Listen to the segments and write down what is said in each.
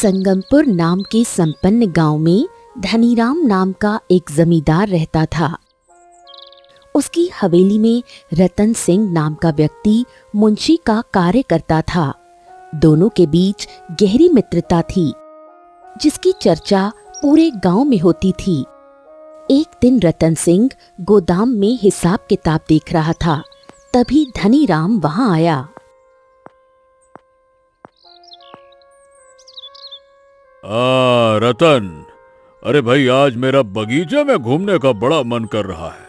संगमपुर नाम के संपन्न गांव में धनीराम नाम का एक जमींदार रहता था। उसकी हवेली में रतन सिंह नाम का व्यक्ति मुंशी का कार्य करता था। दोनों के बीच गहरी मित्रता थी, जिसकी चर्चा पूरे गांव में होती थी। एक दिन रतन सिंह गोदाम में हिसाब किताब देख रहा था, तभी धनीराम वहां आया। रतन, अरे भाई, आज मेरा बगीचे में घूमने का बड़ा मन कर रहा है।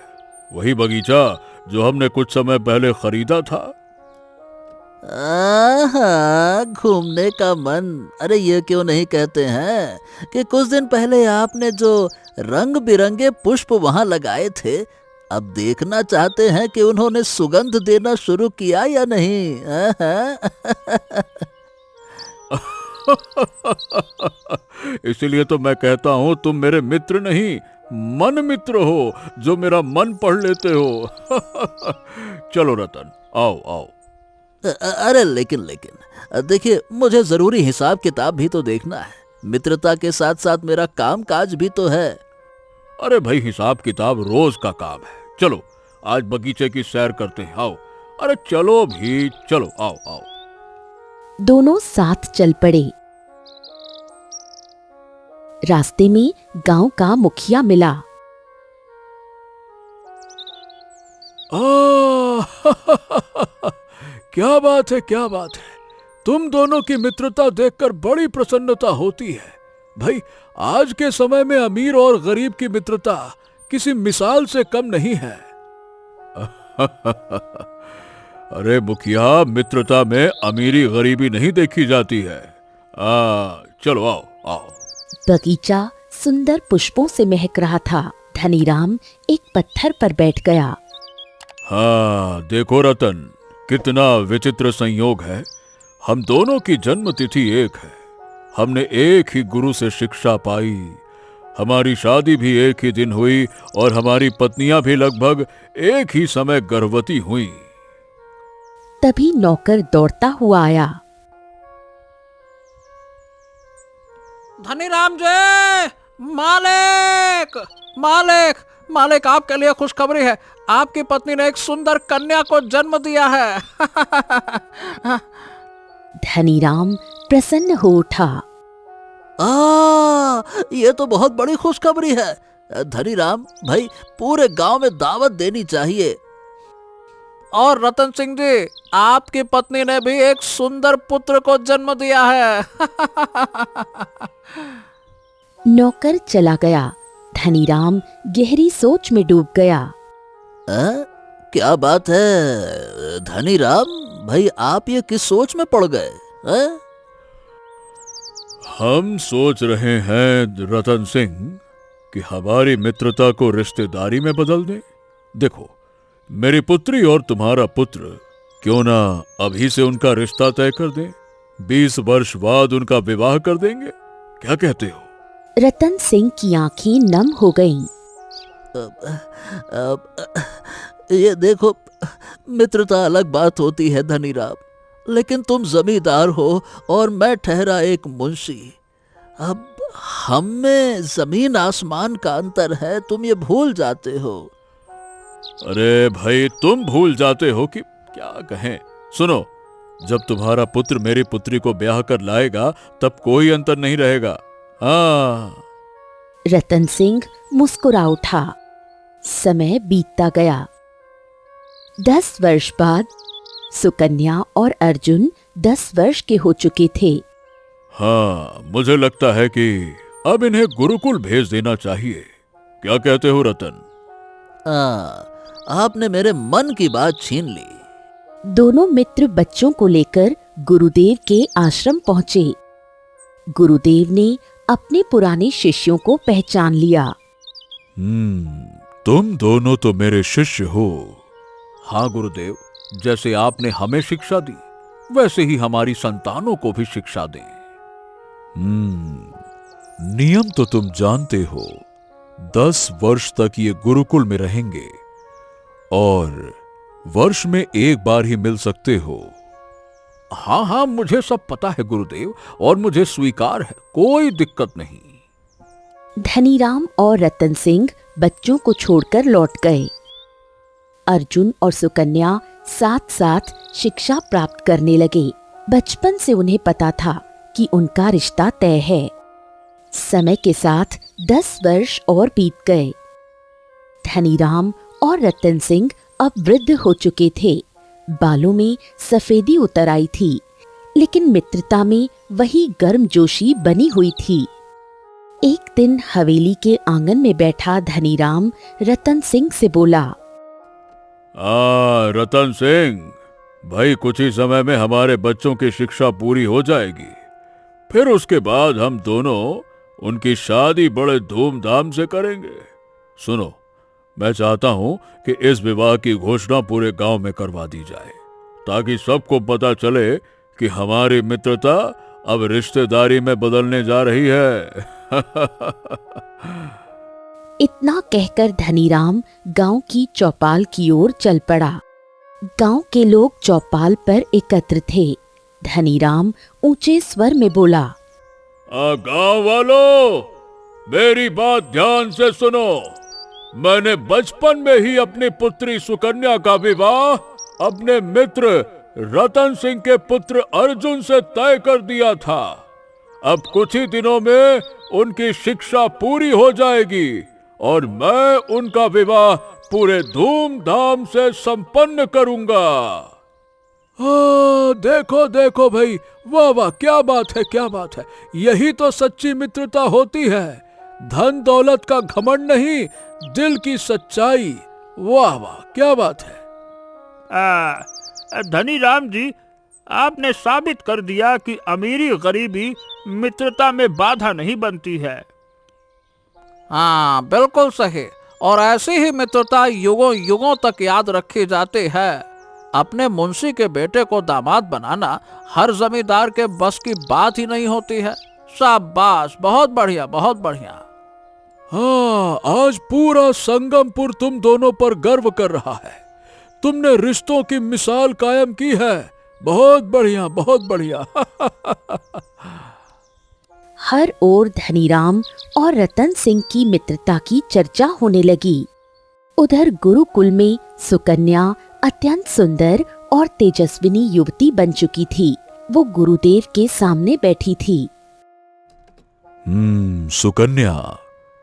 वही बगीचा जो हमने कुछ समय पहले खरीदा था। घूमने का मन? अरे ये क्यों नहीं कहते हैं कि कुछ दिन पहले आपने जो रंग बिरंगे पुष्प वहां लगाए थे, अब देखना चाहते हैं कि उन्होंने सुगंध देना शुरू किया या नहीं? इसीलिए तो मैं कहता हूँ तुम मेरे मित्र नहीं, मन मित्र हो, जो मेरा मन पढ़ लेते हो। चलो रतन, आओ आओ। अरे लेकिन देखिए, मुझे जरूरी हिसाब किताब भी तो देखना है। मित्रता के साथ साथ मेरा काम काज भी तो है। अरे भाई, हिसाब किताब रोज का काम है। चलो आज बगीचे की सैर करते हैं, आओ। अरे चलो भी, चलो, आओ आओ। दोनों साथ चल पड़े। रास्ते में गांव का मुखिया मिला। क्या बात है, क्या बात है। तुम दोनों की मित्रता देखकर बड़ी प्रसन्नता होती है। भाई, आज के समय में अमीर और गरीब की मित्रता किसी मिसाल से कम नहीं है। अरे मुखिया, मित्रता में अमीरी गरीबी नहीं देखी जाती है। चलो आओ आओ। बगीचा सुंदर पुष्पों से महक रहा था। धनीराम एक पत्थर पर बैठ गया। हाँ, देखो रतन, कितना विचित्र संयोग है। हम दोनों की जन्म तिथि एक है। हमने एक ही गुरु से शिक्षा पाई। हमारी शादी भी एक ही दिन हुई और हमारी पत्नियां भी लगभग एक ही समय गर्भवती हुई। तभी नौकर दौड़ता हुआ आया। धनीराम जी, मालिक मालिक मालिक, आपके लिए खुशखबरी है। आपकी पत्नी ने एक सुंदर कन्या को जन्म दिया है। धनीराम प्रसन्न हो उठा। ये तो बहुत बड़ी खुशखबरी है। धनीराम भाई, पूरे गांव में दावत देनी चाहिए। और रतन सिंह जी, आपकी पत्नी ने भी एक सुंदर पुत्र को जन्म दिया है। नौकर चला गया। धनीराम गहरी सोच में डूब गया। क्या बात है धनीराम भाई, आप ये किस सोच में पड़ गए? हम सोच रहे हैं रतन सिंह कि हमारी मित्रता को रिश्तेदारी में बदल दें। देखो, मेरी पुत्री और तुम्हारा पुत्र, क्यों ना अभी से उनका रिश्ता तय कर दें। 20 वर्ष बाद उनका विवाह कर देंगे। क्या कहते हो? रतन सिंह की आंखें नम हो गईं। ये देखो, मित्रता अलग बात होती है धनीराम, लेकिन तुम जमींदार हो और मैं ठहरा एक मुंशी। अब हम में जमीन आसमान का अंतर है, तुम ये भूल जाते हो। अरे भाई, तुम भूल जाते हो कि क्या कहें। सुनो, जब तुम्हारा पुत्र मेरी पुत्री को ब्याह कर लाएगा, तब कोई अंतर नहीं रहेगा। हाँ। रतन सिंह मुस्कुरा उठा। समय बीतता गया। 10 वर्ष बाद सुकन्या और अर्जुन 10 वर्ष के हो चुके थे। हाँ, मुझे लगता है कि अब इन्हें गुरुकुल भेज देना चाहिए। क्या कहते हो रतन? आपने मेरे मन की बात छीन ली। दोनों मित्र बच्चों को लेकर गुरुदेव के आश्रम पहुंचे। गुरुदेव ने अपने पुराने शिष्यों को पहचान लिया। तुम दोनों तो मेरे शिष्य हो। हाँ गुरुदेव, जैसे आपने हमें शिक्षा दी, वैसे ही हमारी संतानों को भी शिक्षा दें। नियम तो तुम जानते हो। 10 वर्ष तक ये गुरुकुल में रहेंगे और वर्ष में एक बार ही मिल सकते हो। हाँ हाँ, मुझे सब पता है गुरुदेव, और मुझे स्वीकार है, कोई दिक्कत नहीं। धनीराम और रतन सिंह बच्चों को छोड़कर लौट गए। अर्जुन और सुकन्या साथ साथ शिक्षा प्राप्त करने लगे। बचपन से उन्हें पता था कि उनका रिश्ता तय है। समय के साथ 10 वर्ष और बीत गए। धनीराम और रतन सिंह अब वृद्ध हो चुके थे। बालों में सफेदी उतर आई थी, लेकिन मित्रता में वही गर्मजोशी बनी हुई थी। एक दिन हवेली के आंगन में बैठा धनीराम रतन सिंह से बोला, रतन सिंह भाई, कुछ ही समय में हमारे बच्चों की शिक्षा पूरी हो जाएगी। फिर उसके बाद हम दोनों उनकी शादी बड़े धूमधाम से करेंगे। सुनो, मैं चाहता हूं कि इस विवाह की घोषणा पूरे गांव में करवा दी जाए, ताकि सबको पता चले कि हमारी मित्रता अब रिश्तेदारी में बदलने जा रही है। इतना कहकर धनीराम गांव की चौपाल की ओर चल पड़ा। गांव के लोग चौपाल पर एकत्र थे। धनीराम ऊंचे स्वर में बोला, गांव वालों, मेरी बात ध्यान से सुनो। मैंने बचपन में ही अपनी पुत्री सुकन्या का विवाह अपने मित्र रतन सिंह के पुत्र अर्जुन से तय कर दिया था। अब कुछ ही दिनों में उनकी शिक्षा पूरी हो जाएगी और मैं उनका विवाह पूरे धूमधाम से संपन्न करूंगा। देखो देखो भाई, वाह वाह, क्या बात है, क्या बात है। यही तो सच्ची मित्रता होती है। धन दौलत का घमंड नहीं, दिल की सच्चाई। वाह वाह, क्या बात है। धनीराम जी, आपने साबित कर दिया कि अमीरी गरीबी मित्रता में बाधा नहीं बनती है। हाँ, बिल्कुल सही। और ऐसी ही मित्रता युगों युगों तक याद रखी जाती है। अपने मुंशी के बेटे को दामाद बनाना हर जमींदार के बस की बात ही नहीं होती है। शाबाश, बहुत बढ़िया, बहुत बढ़िया। हाँ, आज पूरा संगमपुर तुम दोनों पर गर्व कर रहा है। तुमने रिश्तों की मिसाल कायम की है। बहुत बढ़िया, बहुत बढ़िया। हर ओर धनीराम और रतन सिंह की मित्रता की चर्चा होने लगी। उधर गुरुकुल में सुकन्या अत्यंत सुंदर और तेजस्विनी युवती बन चुकी थी। वो गुरुदेव के सामने बैठी थी। सुकन्या,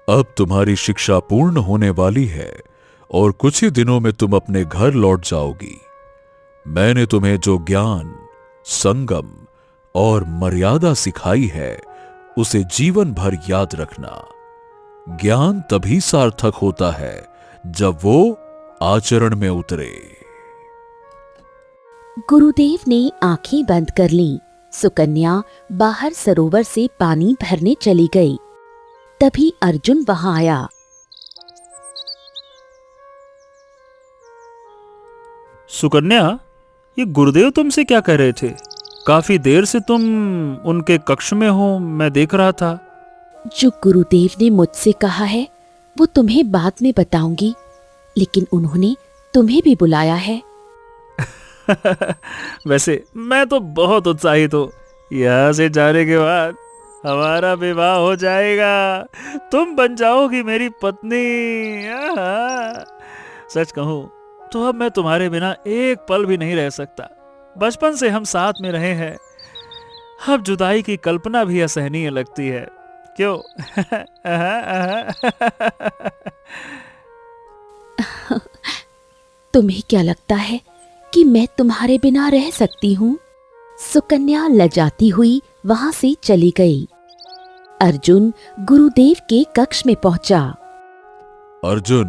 अब तुम्हारी शिक्षा पूर्ण होने वाली है और कुछ ही दिनों में तुम अपने घर लौट जाओगी। मैंने तुम्हें जो ज्ञान, संगम और मर्यादा सिखाई है, उसे जीवन भर याद रखना। ज्ञान तभी सार्थक होता है जब वो आचरण में उतरे। गुरुदेव ने आंखें बंद कर लीं। सुकन्या बाहर सरोवर से पानी भरने चली गई। तभी अर्जुन वहां आया। सुकन्या, ये गुरुदेव तुमसे क्या कह रहे थे? काफी देर से तुम उनके कक्ष में हो, मैं देख रहा था। जो गुरुदेव ने मुझसे कहा है वो तुम्हें बाद में बताऊंगी, लेकिन उन्होंने तुम्हें भी बुलाया है। वैसे मैं तो बहुत उत्साहित हूँ। यहाँ से जाने के बाद हमारा विवाह हो जाएगा। तुम बन जाओगी मेरी पत्नी। सच कहूँ तो अब मैं तुम्हारे बिना एक पल भी नहीं रह सकता। बचपन से हम साथ में रहे हैं। अब जुदाई की कल्पना भी असहनीय लगती है, क्यों? तुम्हें क्या लगता है कि मैं तुम्हारे बिना रह सकती हूँ? सुकन्या लजाती हुई वहां से चली गई। अर्जुन गुरुदेव के कक्ष में पहुंचा। अर्जुन,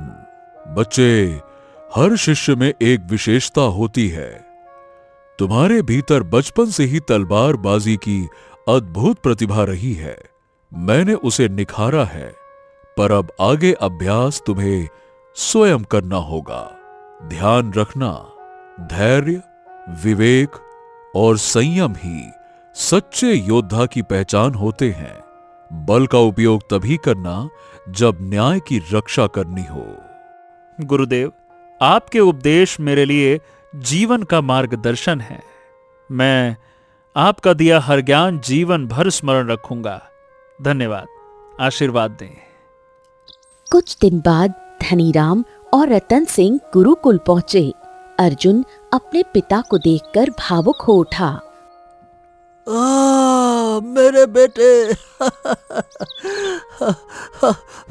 बच्चे, हर शिष्य में एक विशेषता होती है। तुम्हारे भीतर बचपन से ही तलवारबाजी की अद्भुत प्रतिभा रही है। मैंने उसे निखारा है, पर अब आगे अभ्यास तुम्हें स्वयं करना होगा। ध्यान रखना, धैर्य, विवेक और संयम ही सच्चे योद्धा की पहचान होते हैं। बल का उपयोग तभी करना जब न्याय की रक्षा करनी हो। गुरुदेव, आपके उपदेश मेरे लिए जीवन का मार्गदर्शन है। मैं आपका दिया हर ज्ञान जीवन भर स्मरण रखूंगा। धन्यवाद, आशीर्वाद दें। कुछ दिन बाद धनीराम और रतन सिंह गुरुकुल पहुंचे। अर्जुन अपने पिता को देखकर भावुक हो उठा। मेरे बेटे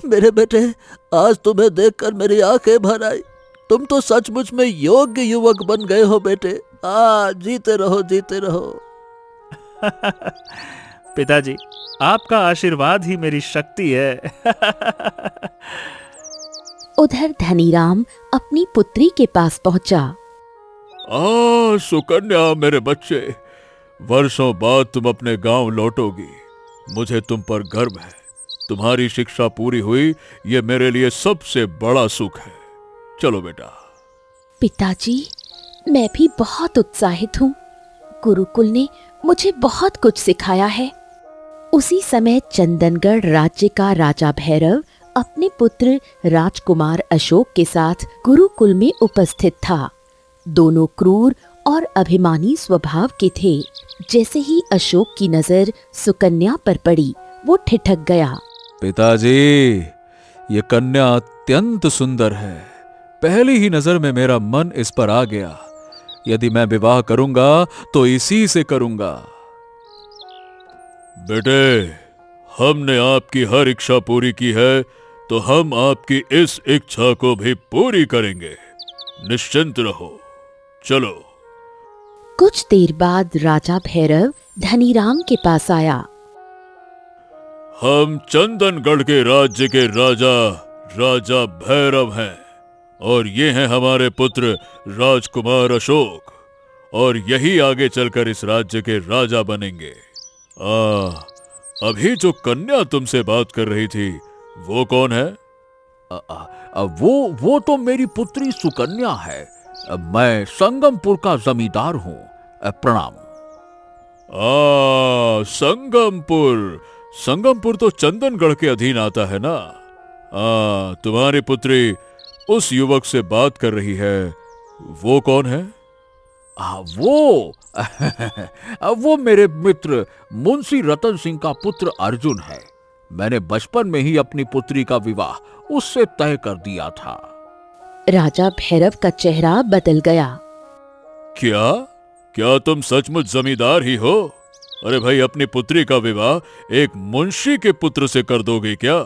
मेरे बेटे, आज तुम्हें देखकर मेरी आंखें भर आई। तुम तो सचमुच में योग्य युवक बन गए हो बेटे। जीते रहो, जीते रहो। पिताजी, आपका आशीर्वाद ही मेरी शक्ति है। उधर धनीराम अपनी पुत्री के पास पहुंचा। सुकन्या मेरे बच्चे, वर्षों बाद तुम अपने गांव लौटोगी। मुझे तुम पर गर्व है। तुम्हारी शिक्षा पूरी हुई, ये मेरे लिए सबसे बड़ा सुख है। चलो बेटा। पिताजी, मैं भी बहुत उत्साहित हूँ। गुरुकुल ने मुझे बहुत कुछ सिखाया है। उसी समय चंदनगढ़ राज्य का राजा भैरव अपने पुत्र राजकुमार अशोक के साथ गुरुकुल में उपस्थित था। दोनों क्रूर और अभिमानी स्वभाव के थे। जैसे ही अशोक की नजर सुकन्या पर पड़ी, वो ठिठक गया। पिताजी, ये कन्या अत्यंत सुंदर है। पहली ही नजर में मेरा मन इस पर आ गया। यदि मैं विवाह करूंगा तो इसी से करूंगा। बेटे, हमने आपकी हर इच्छा पूरी की है, तो हम आपकी इस इच्छा को भी पूरी करेंगे। निश्चिंत रहो। चलो। कुछ देर बाद राजा भैरव धनीराम के पास आया। हम चंदनगढ़ के राज्य के राजा भैरव हैं, और ये हैं हमारे पुत्र राजकुमार अशोक, और यही आगे चलकर इस राज्य के राजा बनेंगे। अभी जो कन्या तुमसे बात कर रही थी, वो कौन है? वो तो मेरी पुत्री सुकन्या है। मैं संगमपुर का जमींदार हूँ। प्रणाम। संगमपुर तो चंदनगढ़ के अधीन आता है ना। तुम्हारी पुत्री उस युवक से बात कर रही है, वो कौन है? वो मेरे मित्र मुंशी रतन सिंह का पुत्र अर्जुन है। मैंने बचपन में ही अपनी पुत्री का विवाह उससे तय कर दिया था। राजा भैरव का चेहरा बदल गया। क्या तुम सचमुच जमींदार ही हो? अरे भाई, अपनी पुत्री का विवाह एक मुंशी के पुत्र से कर दोगे क्या?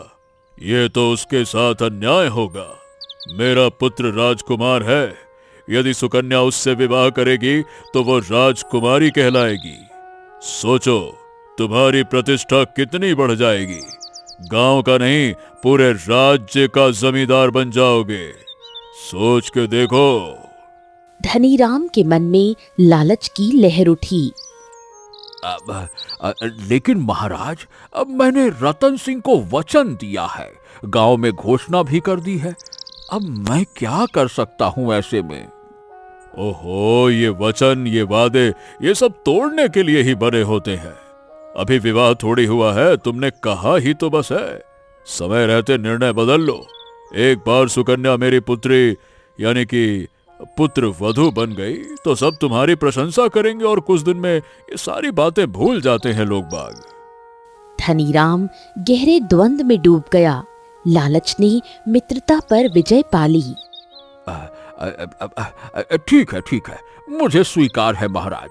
ये तो उसके साथ अन्याय होगा। मेरा पुत्र राजकुमार है। यदि सुकन्या उससे विवाह करेगी तो वो राजकुमारी कहलाएगी। सोचो, तुम्हारी प्रतिष्ठा कितनी बढ़ जाएगी। गांव का नहीं, पूरे राज्य का जमींदार बन जाओगे। सोच के देखो। धनीराम के मन में लालच की लहर उठी। लेकिन महाराज, अब मैंने रतन सिंह को वचन दिया है, गांव में घोषणा भी कर दी है। अब मैं क्या कर सकता हूं ऐसे में? ओहो, ये वचन, ये वादे, ये सब तोड़ने के लिए ही बने होते हैं। अभी विवाह थोड़ी हुआ है, तुमने कहा ही तो बस है। समय रहते निर्णय बदल लो। एक बार सुकन्या मेरी पुत्री यानी कि पुत्र वधू बन गई तो सब तुम्हारी प्रशंसा करेंगे, और कुछ दिन में ये सारी बातें भूल जाते हैं लोग बाग। धनीराम गहरे द्वंद्व में डूब गया। लालच ने मित्रता पर विजय पाली। ठीक है, मुझे स्वीकार है महाराज।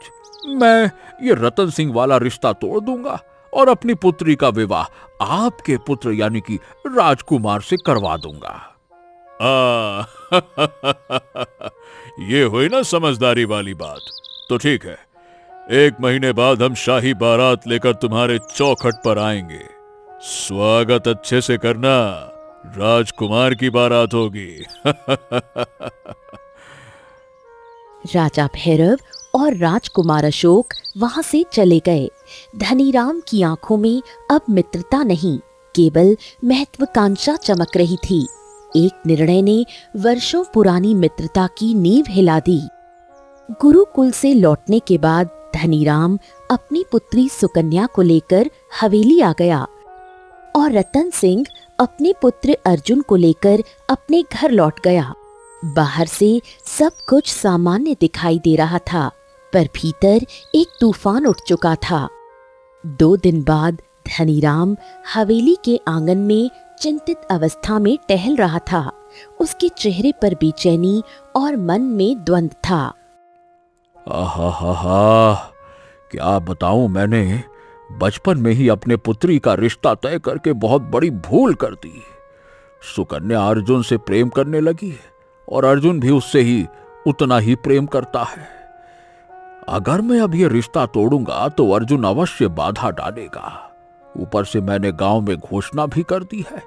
मैं ये रतन सिंह वाला रिश्ता तोड़ दूंगा और अपनी पुत्री का विवाह आपके पुत्र यानी कि राजकुमार से करवा दूंगा। ये हुई ना समझदारी वाली बात। तो ठीक है, 1 महीने बाद हम शाही बारात लेकर तुम्हारे चौखट पर आएंगे। स्वागत अच्छे से करना, राजकुमार की बारात होगी। राजा भैरव और राजकुमार अशोक वहां से चले गए। धनीराम की आंखों में अब मित्रता नहीं, केवल महत्वाकांक्षा चमक रही थी। एक निर्णय ने वर्षों पुरानी मित्रता की नींव हिला दी। गुरुकुल से लौटने के बाद धनीराम अपनी पुत्री सुकन्या को लेकर हवेली आ गया और रतन सिंह अपने पुत्र अर्जुन को लेकर अपने घर लौट गया। बाहर से सब कुछ सामान्य दिखाई दे रहा था, पर भीतर एक तूफान उठ चुका था। 2 दिन बाद धनीराम हवेली के आंगन में चिंतित अवस्था में टहल रहा था। उसके चेहरे पर बेचैनी और मन में द्वंद्व था। आहा, क्या बताऊं, मैंने बचपन में ही अपने पुत्री का रिश्ता तय करके बहुत बड़ी भूल कर दी। सुकन्या अर्जुन से प्रेम करने लगी और अर्जुन भी उससे ही उतना ही प्रेम करता है। अगर मैं अब ये रिश्ता तोड़ूंगा तो अर्जुन अवश्य बाधा डालेगा। ऊपर से मैंने गांव में घोषणा भी कर दी है।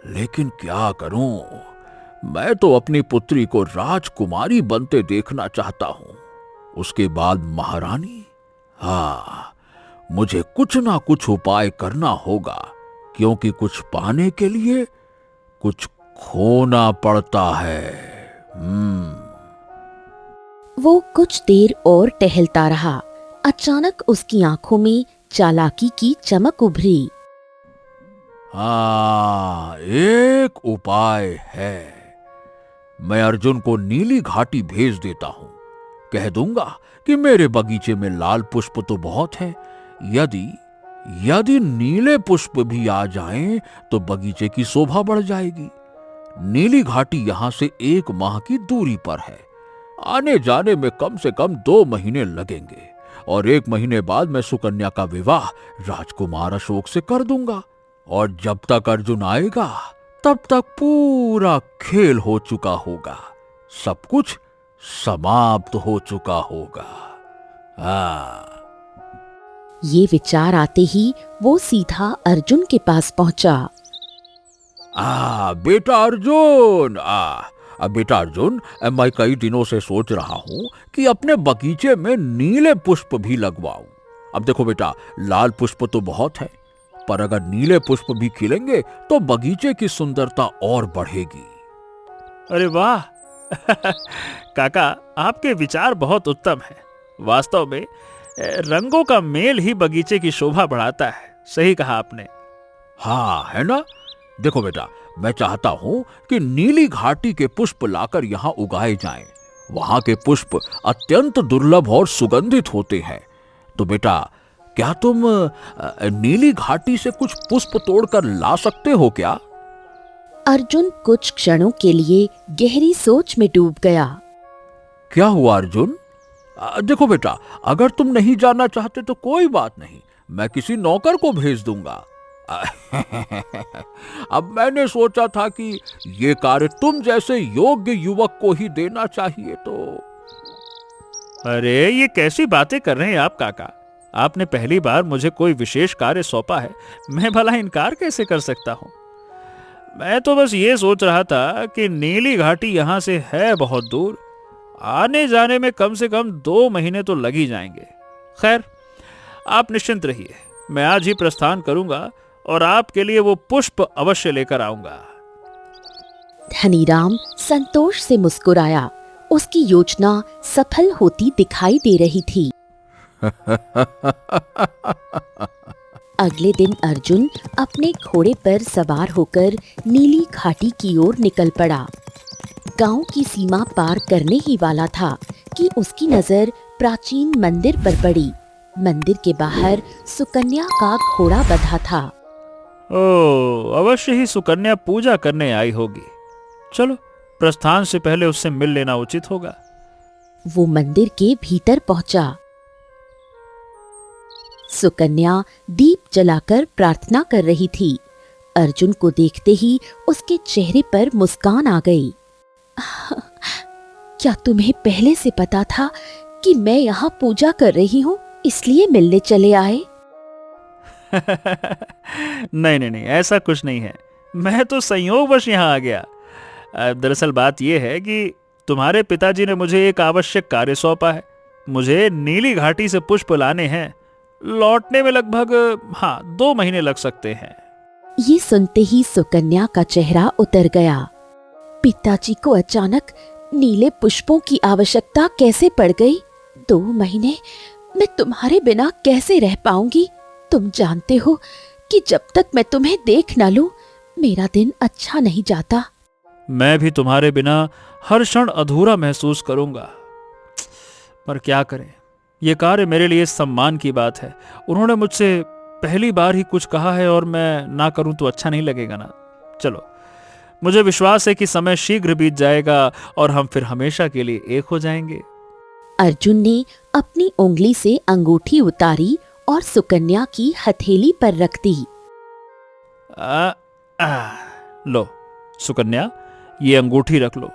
लेकिन क्या करूं, मैं तो अपनी पुत्री को राजकुमारी बनते देखना चाहता हूं, उसके बाद महारानी। हाँ, मुझे कुछ ना कुछ उपाय करना होगा, क्योंकि कुछ पाने के लिए कुछ खोना पड़ता है। वो कुछ देर और टहलता रहा। अचानक उसकी आंखों में चालाकी की चमक उभरी। हाँ, एक उपाय है। मैं अर्जुन को नीली घाटी भेज देता हूं। कह दूंगा कि मेरे बगीचे में लाल पुष्प तो बहुत हैं। यदि नीले पुष्प भी आ जाएं तो बगीचे की शोभा बढ़ जाएगी। नीली घाटी यहां से 1 माह की दूरी पर है। आने जाने में कम से कम 2 महीने लगेंगे और 1 महीने बाद मैं सुकन्या का विवाह राजकुमार अशोक से कर दूंगा। और जब तक अर्जुन आएगा तब तक पूरा खेल हो चुका होगा, सब कुछ समाप्त हो चुका होगा। ये विचार आते ही वो सीधा अर्जुन के पास पहुंचा। बेटा अर्जुन, बेटा अर्जुन, मैं कई दिनों से सोच रहा हूं कि अपने बगीचे में नीले पुष्प भी लगवाऊं। अब देखो बेटा, लाल पुष्प तो बहुत है, पर अगर नीले पुष्प भी खिलेंगे तो बगीचे की सुंदरता और बढ़ेगी। अरे वाह काका, आपके विचार बहुत उत्तम हैं। वास्तव में रंगों का मेल ही बगीचे की शोभा बढ़ाता है। सही कहा आपने। हाँ, है ना? देखो बेटा, मैं चाहता हूं कि नीली घाटी के पुष्प लाकर यहां उगाए जाएं। वहां के पुष्प अत्यंत दुर्लभ और सुगंधित होते हैं। तो बेटा, क्या तुम नीली घाटी से कुछ पुष्प तोड़कर ला सकते हो क्या? अर्जुन कुछ क्षणों के लिए गहरी सोच में डूब गया। क्या हुआ अर्जुन? देखो बेटा, अगर तुम नहीं जाना चाहते तो कोई बात नहीं, मैं किसी नौकर को भेज दूंगा। अब मैंने सोचा था कि ये कार्य तुम जैसे योग्य युवक को ही देना चाहिए। तो अरे, ये कैसी बातें कर रहे हैं आप काका? आपने पहली बार मुझे कोई विशेष कार्य सौंपा है, मैं भला इनकार कैसे कर सकता हूं? मैं तो बस ये सोच रहा था कि नीली घाटी यहां से है बहुत दूर, आने जाने में कम से कम 2 महीने तो लग ही जाएंगे। खैर, आप निश्चिंत रहिए, मैं आज ही प्रस्थान करूंगा और आपके लिए वो पुष्प अवश्य लेकर आऊंगा। धनीराम संतोष से मुस्कुराया। उसकी योजना सफल होती दिखाई दे रही थी। अगले दिन अर्जुन अपने घोड़े पर सवार होकर नीली घाटी की ओर निकल पड़ा। गांव की सीमा पार करने ही वाला था कि उसकी नजर प्राचीन मंदिर पर पड़ी। मंदिर के बाहर सुकन्या का घोड़ा बंधा था। अवश्य ही सुकन्या पूजा करने आई होगी। चलो, प्रस्थान से पहले उससे मिल लेना उचित होगा। वो मंदिर के भीतर पहुंचा। सुकन्या दीप जलाकर प्रार्थना कर रही थी। अर्जुन को देखते ही उसके चेहरे पर मुस्कान आ गई। क्या तुम्हें पहले से पता था कि मैं यहाँ पूजा कर रही हूँ, इसलिए मिलने चले आए? नहीं, ऐसा कुछ नहीं है। मैं तो संयोगवश यहाँ आ गया। दरअसल बात यह है कि तुम्हारे पिताजी ने मुझे एक आवश्यक कार्य सौंपा है। मुझे नीली घाटी से पुष्प लाने हैं। लौटने में लगभग 2 महीने लग सकते हैं। ये सुनते ही सुकन्या का चेहरा उतर गया। पिताजी को अचानक नीले पुष्पों की आवश्यकता कैसे पड़ गई? 2 महीने मैं तुम्हारे बिना कैसे रह पाऊंगी? तुम जानते हो कि जब तक मैं तुम्हें देख न लूं, मेरा दिन अच्छा नहीं जाता। मैं भी तुम्हारे बिना हर क्षण अधूरा महसूस करूंगा। पर क्या करें, यह कार्य मेरे लिए सम्मान की बात है। उन्होंने मुझसे पहली बार ही कुछ कहा है और मैं ना करूं तो अच्छा नहीं लगेगा ना। चलो, मुझे विश्वास है कि समय शीघ्र बीत जाएगा और हम फिर हमेशा के लिए एक हो जाएंगे। अर्जुन ने अपनी उंगली से अंगूठी उतारी और सुकन्या की हथेली पर रख दी। लो सुकन्या, ये अंगूठी रख लो।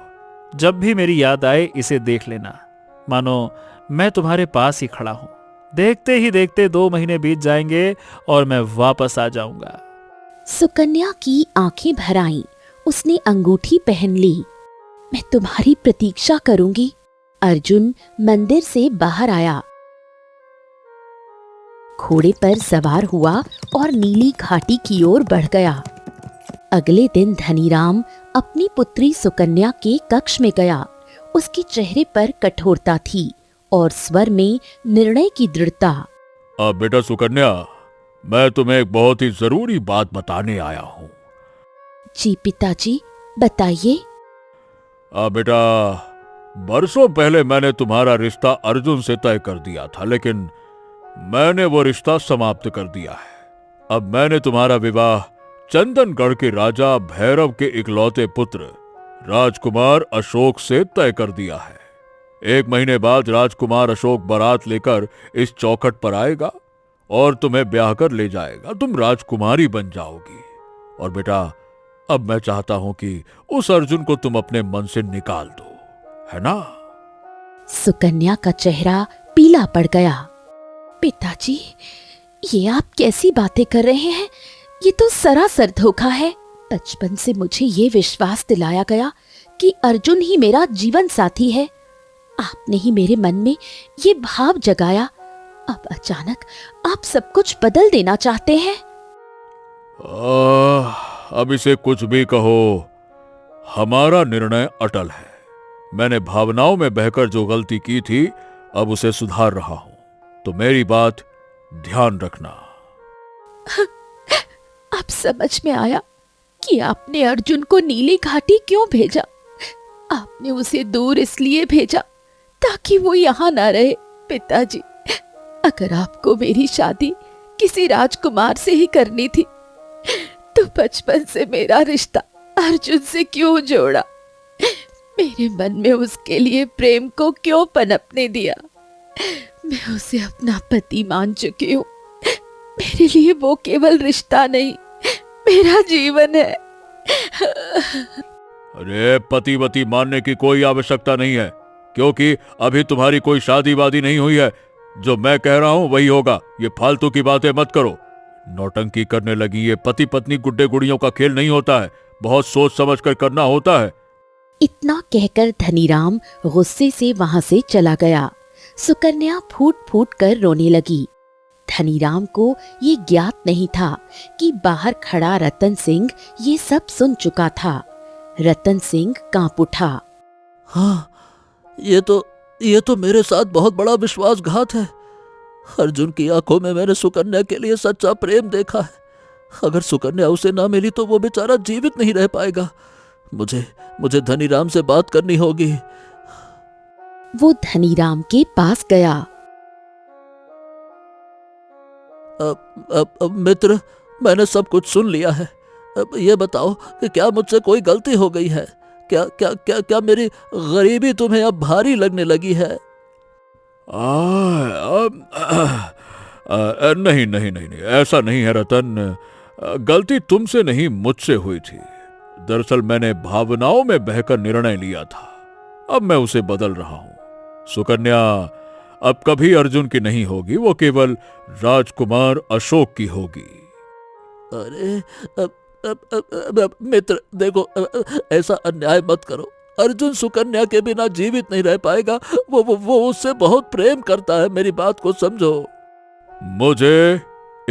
जब भी मेरी याद आए इसे देख लेना, मानो मैं तुम्हारे पास ही खड़ा हूं। देखते ही देखते 2 महीने बीत जाएंगे और मैं वापस आ जाऊंगा। सुकन्या की आंखें भर आईं। उसने अंगूठी पहन ली। मैं तुम्हारी प्रतीक्षा करूंगी। अर्जुन मंदिर से बाहर आया, घोड़े पर सवार हुआ और नीली घाटी की ओर बढ़ गया। अगले दिन धनीराम अपनी पुत्री सुकन्या के कक्ष में गया। उसके चेहरे पर कठोरता थी और स्वर में निर्णय की दृढ़ता। अब बेटा सुकन्या, मैं तुम्हें एक बहुत ही जरूरी बात बताने आया हूं। जी पिताजी, बताइए। बेटा, बरसों पहले मैंने तुम्हारा रिश्ता अर्जुन से तय कर दिया था, लेकिन मैंने वो रिश्ता समाप्त कर दिया है। अब मैंने तुम्हारा विवाह चंदनगढ़ के राजा भैरव के इकलौते पुत्र राजकुमार अशोक से तय कर दिया है। 1 महीने बाद राजकुमार अशोक बारात लेकर इस चौखट पर आएगा और तुम्हें ब्याह कर ले जाएगा। तुम राजकुमारी बन जाओगी। और बेटा, अब मैं चाहता हूं कि उस अर्जुन को तुम अपने मन से निकाल दो, है ना? सुकन्या का चेहरा पीला पड़ गया। पिताजी, ये आप कैसी बातें कर रहे हैं? ये तो सरासर धोखा है। बचपन से मुझे ये विश्वास दिलाया गया कि अर्जुन ही मेरा जीवन साथी है। आपने ही मेरे मन में ये भाव जगाया। अब अचानक आप सब कुछ बदल देना चाहते हैं। अब इसे कुछ भी कहो, हमारा निर्णय अटल है। मैंने भावनाओं में बहकर जो गलती की थी, अब उसे सुधार रहा हूं। तो मेरी बात ध्यान रखना। अब समझ में आया कि आपने अर्जुन को नीली घाटी क्यों भेजा। आपने उसे दूर इसलिए भेजा ताकि वो यहाँ ना रहे। पिताजी, अगर आपको मेरी शादी किसी राजकुमार से ही करनी थी, तो बचपन से मेरा रिश्ता अर्जुन से क्यों जोड़ा? मेरे मन में उसके लिए प्रेम को क्यों पनपने दिया? मैं उसे अपना पति मान चुकी हूँ। मेरे लिए वो केवल रिश्ता नहीं, मेरा जीवन है। अरे, पति वती मानने की कोई आवश्यकता नहीं है, क्योंकि अभी तुम्हारी कोई शादी वादी नहीं हुई है। जो मैं कह रहा हूं वही होगा। ये फालतू की बातें मत करो। नौटंकी करने लगी। ये पति पत्नी गुड्डे गुड़ियों का खेल नहीं होता है, बहुत सोच समझ कर करना होता है। इतना कहकर धनीराम गुस्से से वहां से चला गया। सुकन्या फूट फूट कर रोने लगी। धनीराम को ये ज्ञात नहीं था कि बाहर खड़ा रतन सिंह ये सब सुन चुका था। रतन सिंह कांप उठा। हाँ, ये तो मेरे साथ बहुत बड़ा विश्वासघात है। अर्जुन की आंखों में मैंने सुकन्या के लिए सच्चा प्रेम देखा है। अगर सुकन्या उसे ना मिली तो वो बेचारा जीवित नहीं रह पाएगा। मुझे धनीराम से बात करनी होगी। वो धनीराम के पास गया। मित्र, मैंने सब कुछ सुन लिया है। अब ये बताओ कि क्या मुझसे कोई गलती हो गई है? क्या क्या क्या क्या मेरी गरीबी तुम्हें अब भारी लगने लगी है? नहीं नहीं नहीं नहीं, ऐसा नहीं है रतन। गलती तुमसे नहीं, मुझसे हुई थी। दरअसल मैंने भावनाओं में बहकर निर्णय लिया था। अब मैं उसे बदल रहा हूं। सुकन्या अब कभी अर्जुन की नहीं होगी, वो केवल राजकुमार अशोक की होगी। अरे मित्र, देखो, ऐसा अन्याय मत करो। अर्जुन सुकन्या के बिना जीवित नहीं रह पाएगा। वो उससे बहुत प्रेम करता है। मेरी बात को समझो। मुझे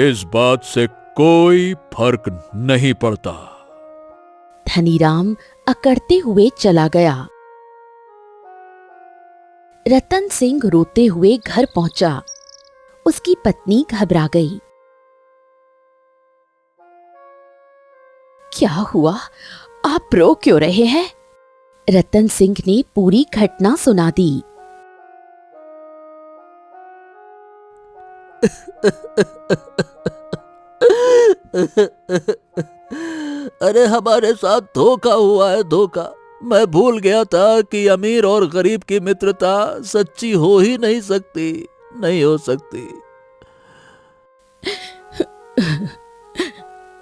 इस बात से कोई फर्क नहीं पड़ता। धनीराम अकड़ते हुए चला गया। रतन सिंह रोते हुए घर पहुंचा। उसकी पत्नी घबरा गई। क्या हुआ? आप रो क्यों रहे हैं? रतन सिंह ने पूरी घटना सुना दी। अरे हमारे साथ धोखा हुआ है, धोखा। मैं भूल गया था कि अमीर और गरीब की मित्रता सच्ची हो ही नहीं सकती, नहीं हो सकती।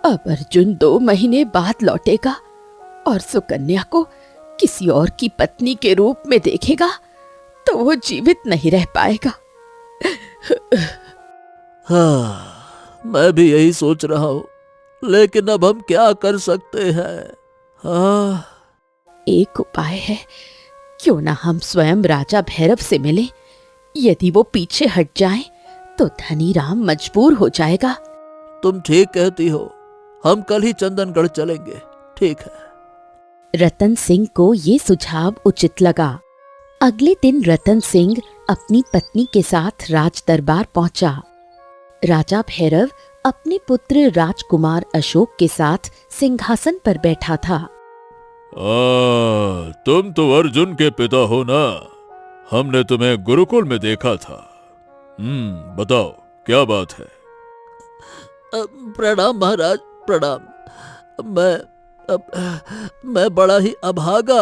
अब अर्जुन 2 महीने बाद लौटेगा और सुकन्या को किसी और की पत्नी के रूप में देखेगा तो वो जीवित नहीं रह पाएगा। हाँ, मैं भी यही सोच रहा हूँ, लेकिन अब हम क्या कर सकते हैं? हाँ, एक उपाय है, क्यों ना हम स्वयं राजा भैरव से मिलें। यदि वो पीछे हट जाएं, तो धनीराम मजबूर हो जाएगा। तुम ठीक कहती हो, हम कल ही चंदनगढ़ चलेंगे। ठीक है। रतन सिंह को ये सुझाव उचित लगा। अगले दिन रतन सिंह अपनी पत्नी के साथ राज दरबार पहुंचा। राजा भैरव अपने पुत्र राजकुमार अशोक के साथ सिंहासन पर बैठा था। तुम तो अर्जुन के पिता हो ना? हमने तुम्हें गुरुकुल में देखा था। बताओ क्या बात है? प्रणाम महाराज, प्रणाम। मैं बड़ा ही अभागा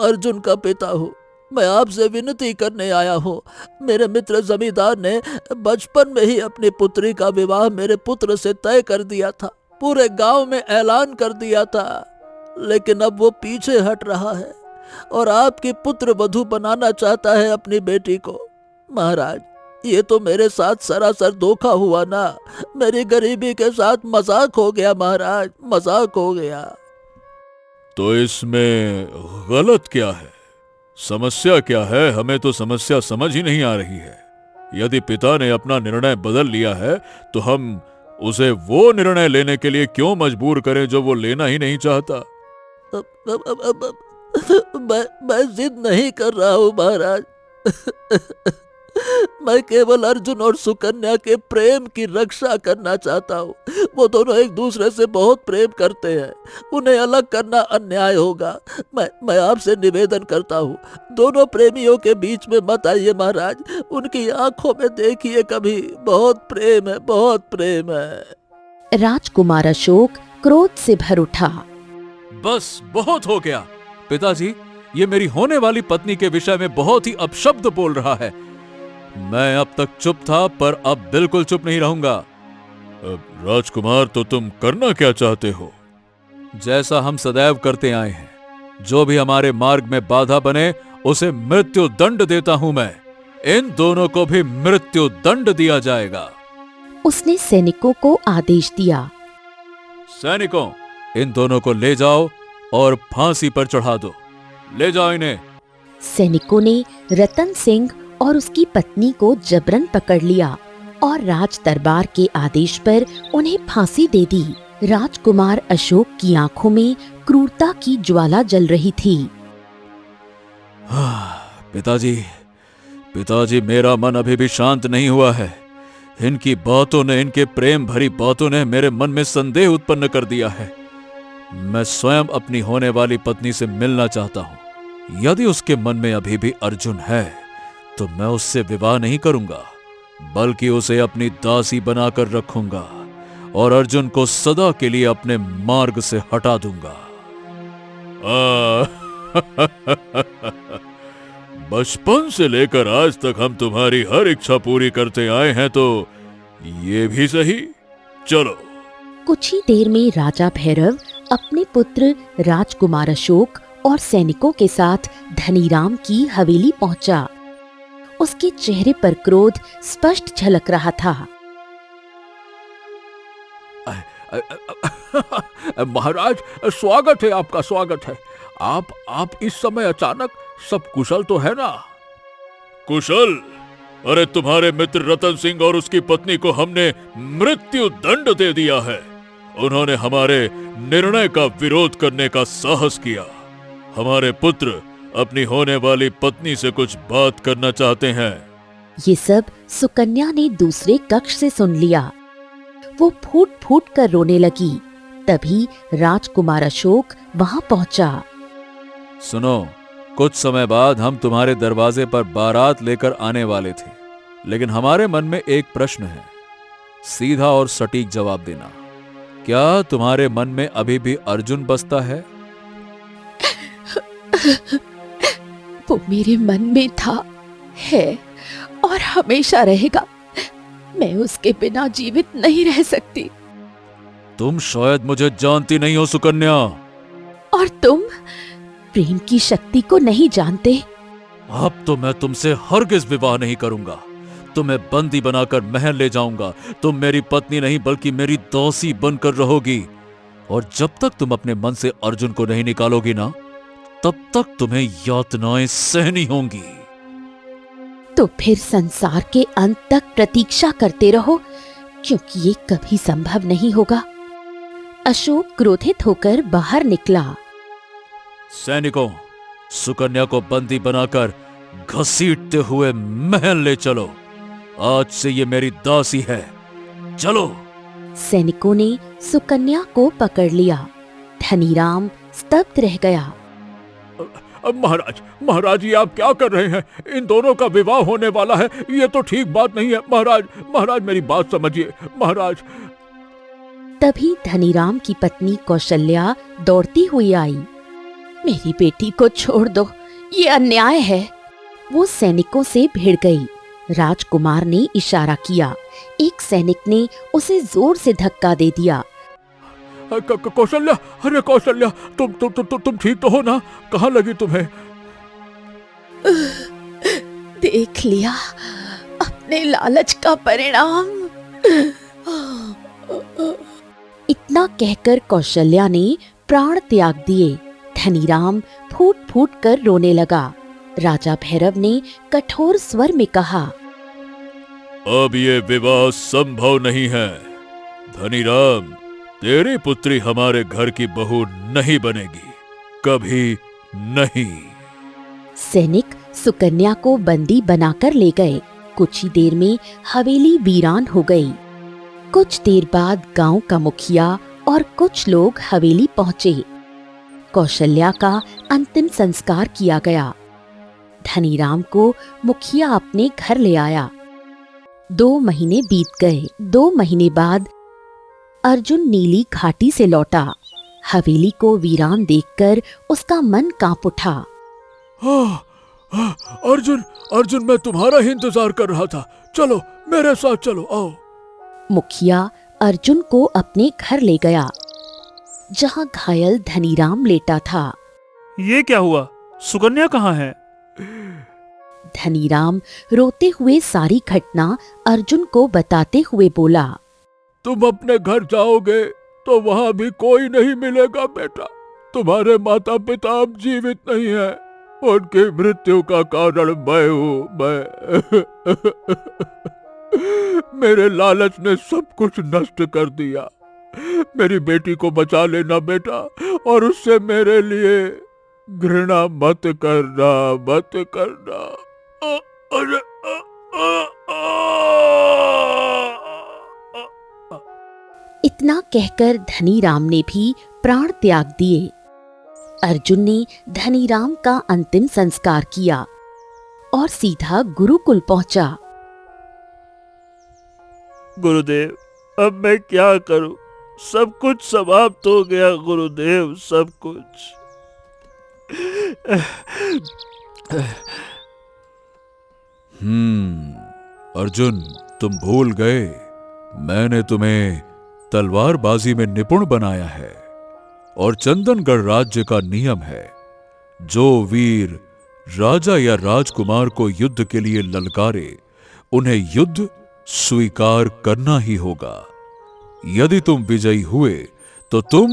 अर्जुन का पिता हूँ। मैं आपसे विनती करने आया हूँ। मेरे मित्र जमींदार ने बचपन में ही अपनी पुत्री का विवाह मेरे पुत्र से तय कर दिया था, पूरे गांव में ऐलान कर दिया था, लेकिन अब वो पीछे हट रहा है और आपकी पुत्र वधू बनाना चाहता है अपनी बेटी को। महाराज, ये तो मेरे साथ सरासर धोखा हुआ ना। मेरी गरीबी के साथ मजाक हो गया महाराज, मजाक हो गया। तो इसमें गलत क्या है? समस्या क्या है? हमें तो समस्या समझ ही नहीं आ रही है। यदि पिता ने अपना निर्णय बदल लिया है तो हम उसे वो निर्णय लेने के लिए क्यों मजबूर करें जो वो लेना ही नहीं चाहता? मैं जिद नहीं कर रहा हूँ महाराज। मैं केवल अर्जुन और सुकन्या के प्रेम की रक्षा करना चाहता हूँ। वो दोनों एक दूसरे से बहुत प्रेम करते हैं, उन्हें अलग करना अन्याय होगा। मैं आपसे निवेदन करता हूँ, दोनों प्रेमियों के बीच में मत आइए महाराज। उनकी आंखों में देखिए कभी, बहुत प्रेम है, बहुत प्रेम है। राजकुमार अशोक क्रोध से भर उठा। बस बहुत हो गया पिताजी, ये मेरी होने वाली पत्नी के विषय में बहुत ही अपशब्द बोल रहा है। मैं अब तक चुप था पर अब बिल्कुल चुप नहीं रहूंगा। राजकुमार, तो तुम करना क्या चाहते हो? जैसा हम सदैव करते आए हैं, जो भी हमारे मार्ग में बाधा बने उसे मृत्यु दंड देता हूं मैं। इन दोनों को भी मृत्यु दंड दिया जाएगा। उसने सैनिकों को आदेश दिया। सैनिकों, इन दोनों को ले जाओ और फांसी पर चढ़ा दो। ले जाओ इन्हें। सैनिकों ने रतन सिंह और उसकी पत्नी को जबरन पकड़ लिया और राज दरबार के आदेश पर उन्हें फांसी दे दी। राजकुमार अशोक की आंखों में क्रूरता की ज्वाला जल रही थी। पिताजी, मेरा मन अभी भी शांत नहीं हुआ है। इनकी बातों ने, इनके प्रेम भरी बातों ने मेरे मन में संदेह उत्पन्न कर दिया है। मैं स्वयं अपनी होने वाली पत्नी से मिलना चाहता हूं। यदि उसके मन में अभी भी अर्जुन है तो मैं उससे विवाह नहीं करूंगा, बल्कि उसे अपनी दासी बनाकर रखूंगा और अर्जुन को सदा के लिए अपने मार्ग से हटा दूंगा। बचपन से लेकर आज तक हम तुम्हारी हर इच्छा पूरी करते आए हैं, तो ये भी सही। चलो। कुछ ही देर में राजा भैरव अपने पुत्र राजकुमार अशोक और सैनिकों के साथ धनीराम की हवेली पहुंचा। उसके चेहरे पर क्रोध स्पष्ट झलक रहा था। महाराज, स्वागत है आपका, स्वागत है। आप इस समय अचानक, सब कुशल तो है ना? कुशल? अरे तुम्हारे मित्र रतन सिंह और उसकी पत्नी को हमने मृत्यु दंड दे दिया है। उन्होंने हमारे निर्णय का विरोध करने का साहस किया। हमारे पुत्र अपनी होने वाली पत्नी से कुछ बात करना चाहते हैं। ये सब सुकन्या ने दूसरे कक्ष से सुन लिया। वो फूट फूट कर रोने लगी। तभी राजकुमार अशोक वहां पहुंचा। सुनो, कुछ समय बाद हम तुम्हारे दरवाजे पर बारात लेकर आने वाले थे, लेकिन हमारे मन में एक प्रश्न है। सीधा और सटीक जवाब देना। क्या तुम्हारे मन में अभी भी अर्जुन बसता है? वो मेरे मन में था, है और हमेशा रहेगा। मैं उसके बिना जीवित नहीं रह सकती। तुम शायद मुझे जानती नहीं हो सुकन्या। और तुम प्रेम की शक्ति को नहीं जानते। अब तो मैं तुमसे हरगिज विवाह नहीं करूंगा। तुम्हें बंदी बनाकर महल ले जाऊंगा। तुम मेरी पत्नी नहीं बल्कि मेरी दासी बनकर रहोगी। और जब तक तुम अपने मन से अर्जुन को नहीं निकालोगी ना, तब तक तुम्हें यातनाएं सहनी होंगी। तो फिर संसार के अंत तक प्रतीक्षा करते रहो, क्योंकि ये कभी संभव नहीं होगा। अशोक क्रोधित होकर बाहर निकला। सैनिकों, सुकन्या को बंदी बनाकर घसीटते हुए महल ले चलो। आज से ये मेरी दासी है। चलो। सैनिकों ने सुकन्या को पकड़ लिया। धनीराम स्तब्ध रह गया। महाराज, महाराज ये आप क्या कर रहे हैं? इन दोनों का विवाह होने वाला है। ये तो ठीक बात नहीं है। महाराज, महाराज मेरी बात समझिए। महाराज। तभी धनीराम की पत्नी कौशल्या दौड़ती हुई आई। मेरी बेटी को छोड़ दो, ये अन्याय है। वो सैनिकों से भिड़ गई। राजकुमार ने इशारा किया। एक सैनिक ने उसे जोर से धक्का दे दिया। कौशल्या, अरे कौशल्या, तुम ठीक तो हो ना? कहाँ लगी तुम्हें? देख लिया अपने लालच का परिणाम। इतना कहकर कौशल्या ने प्राण त्याग दिए। धनीराम फूट फूट कर रोने लगा। राजा भैरव ने कठोर स्वर में कहा, अब ये विवाह संभव नहीं है। धनीराम, तेरी पुत्री हमारे घर की बहू नहीं बनेगी, कभी नहीं। सैनिक सुकन्या को बंदी बनाकर ले गए। कुछ ही देर में हवेली वीरान हो गई। कुछ देर बाद गांव का मुखिया और कुछ लोग हवेली पहुंचे। कौशल्या का अंतिम संस्कार किया गया। धनीराम को मुखिया अपने घर ले आया। 2 महीने बीत गए। 2 महीने बाद अर्जुन नीली घाटी से लौटा। हवेली को वीरान देखकर उसका मन कांप उठा। अर्जुन, अर्जुन, मैं तुम्हारा ही इंतजार कर रहा था। चलो मेरे साथ चलो, आओ। मुखिया अर्जुन को अपने घर ले गया, जहां घायल धनीराम लेटा था। ये क्या हुआ? सुकन्या कहाँ है? धनीराम रोते हुए सारी घटना अर्जुन को बताते हुए बोला, तुम अपने घर जाओगे तो वहां भी कोई नहीं मिलेगा बेटा। तुम्हारे माता पिता अब जीवित नहीं है। उनकी मृत्यु का कारण मैं हूँ। मेरे लालच ने सब कुछ नष्ट कर दिया। मेरी बेटी को बचा लेना बेटा, और उससे मेरे लिए घृणा मत करना, मत करना। इतना कहकर धनीराम ने भी प्राण त्याग दिए। अर्जुन ने धनीराम का अंतिम संस्कार किया और सीधा गुरुकुल पहुंचा। गुरुदेव, अब मैं क्या करूं? सब कुछ समाप्त हो गया गुरुदेव, सब कुछ। अर्जुन, तुम भूल गए मैंने तुम्हें तलवारबाजी में निपुण बनाया है, और चंदनगढ़ राज्य का नियम है, जो वीर राजा या राजकुमार को युद्ध के लिए ललकारे, उन्हें युद्ध स्वीकार करना ही होगा। यदि तुम विजयी हुए तो तुम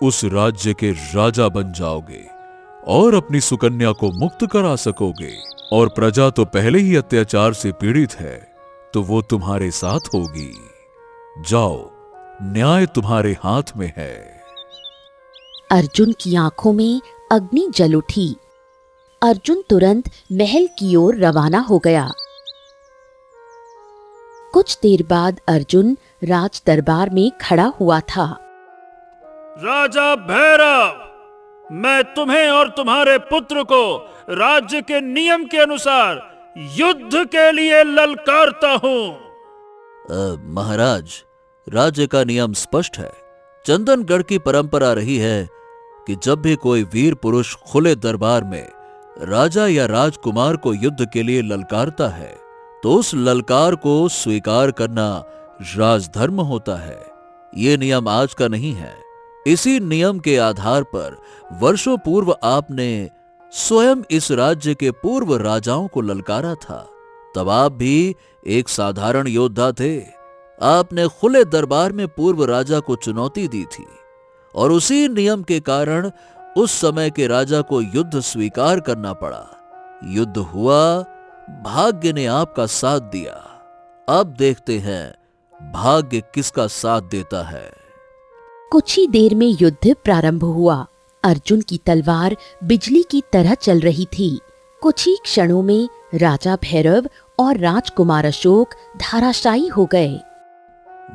उस राज्य के राजा बन जाओगे और अपनी सुकन्या को मुक्त करा सकोगे। और प्रजा तो पहले ही अत्याचार से पीड़ित है, तो वो तुम्हारे साथ होगी। जाओ, न्याय तुम्हारे हाथ में है। अर्जुन की आंखों में अग्नि जल उठी। अर्जुन तुरंत महल की ओर रवाना हो गया। कुछ देर बाद अर्जुन राज दरबार में खड़ा हुआ था। राजा भैरव, मैं तुम्हें और तुम्हारे पुत्र को राज्य के नियम के अनुसार युद्ध के लिए ललकारता हूं। महाराज, राज्य का नियम स्पष्ट है। चंदनगढ़ की परंपरा रही है कि जब भी कोई वीर पुरुष खुले दरबार में राजा या राजकुमार को युद्ध के लिए ललकारता है तो उस ललकार को स्वीकार करना राजधर्म होता है। ये नियम आज का नहीं है। इसी नियम के आधार पर वर्षों पूर्व आपने स्वयं इस राज्य के पूर्व राजाओं को ललकारा था। तब आप भी एक साधारण योद्धा थे। आपने खुले दरबार में पूर्व राजा को चुनौती दी थी और उसी नियम के कारण उस समय के राजा को युद्ध स्वीकार करना पड़ा। युद्ध हुआ, भाग्य ने आपका साथ दिया। अब देखते हैं भाग्य किसका साथ देता है। कुछ ही देर में युद्ध प्रारंभ हुआ। अर्जुन की तलवार बिजली की तरह चल रही थी। कुछ ही क्षणों में राजा भैरव और राजकुमार अशोक धाराशायी हो गए।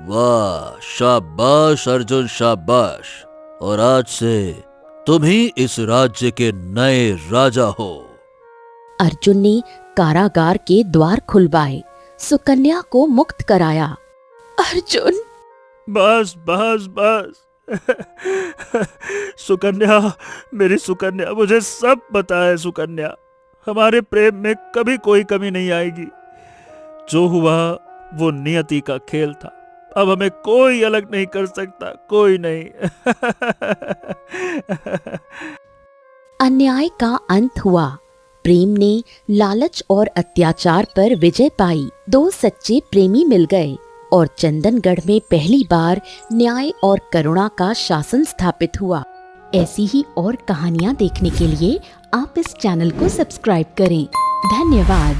वाह, शाबाश अर्जुन, शाबाश। और आज से तुम ही इस राज्य के नए राजा हो। अर्जुन ने कारागार के द्वार खुलवाए, सुकन्या को मुक्त कराया। अर्जुन, बस बस बस। सुकन्या, मेरी सुकन्या, मुझे सब पता है सुकन्या। हमारे प्रेम में कभी कोई कमी नहीं आएगी। जो हुआ वो नियति का खेल था। अब हमें कोई अलग नहीं कर सकता, कोई नहीं। अन्याय का अंत हुआ। प्रेम ने लालच और अत्याचार पर विजय पाई। दो सच्चे प्रेमी मिल गए और चंदनगढ़ में पहली बार न्याय और करुणा का शासन स्थापित हुआ। ऐसी ही और कहानियां देखने के लिए आप इस चैनल को सब्सक्राइब करें। धन्यवाद।